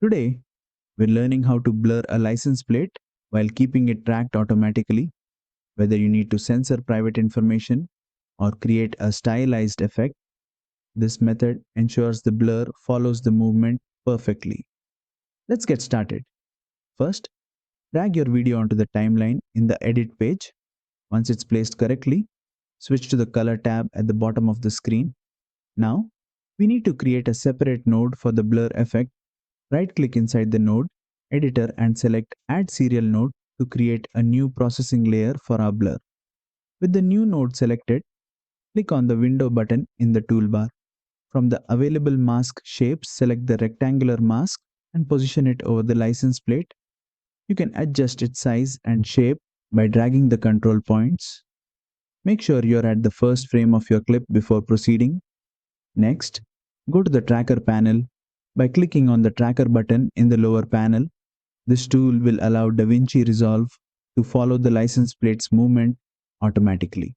Today, we're learning how to blur a license plate while keeping it tracked automatically, whether you need to censor private information or create a stylized effect. This method ensures the blur follows the movement perfectly. Let's get started. First, drag your video onto the timeline in the Edit page. Once it's placed correctly, switch to the Color tab at the bottom of the screen. Now, we need to create a separate node for the blur effect. Right-click inside the node editor and select Add Serial Node to create a new processing layer for our blur. With the new node selected, click on the Window button in the toolbar. From the available mask shapes, select the rectangular mask and position it over the license plate. You can adjust its size and shape by dragging the control points. Make sure you're at the first frame of your clip before proceeding. Next, go to the Tracker panel by clicking on the Tracker button in the lower panel. This tool will allow DaVinci Resolve to follow the license plate's movement automatically.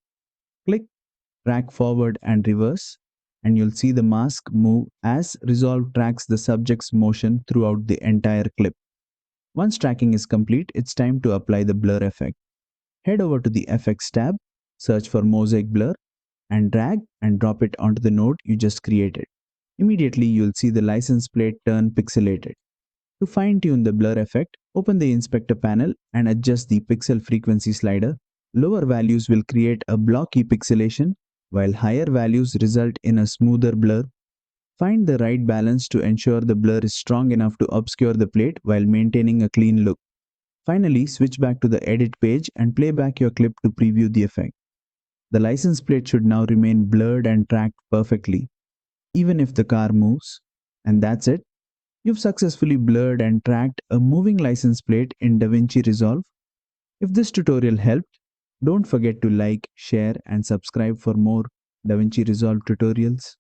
Click Track Forward and Reverse, and you'll see the mask move as Resolve tracks the subject's motion throughout the entire clip. Once tracking is complete, it's time to apply the blur effect. Head over to the Effects tab, search for Mosaic Blur, and drag and drop it onto the node you just created. Immediately, you'll see the license plate turn pixelated. To fine-tune the blur effect, open the inspector panel and adjust the pixel frequency slider. Lower values will create a blocky pixelation, while higher values result in a smoother blur. Find the right balance to ensure the blur is strong enough to obscure the plate while maintaining a clean look. Finally, switch back to the edit page and play back your clip to preview the effect. The license plate should now remain blurred and tracked perfectly, even if the car moves. And that's it. You've successfully blurred and tracked a moving license plate in DaVinci Resolve. If this tutorial helped, don't forget to like, share, and subscribe for more DaVinci Resolve tutorials.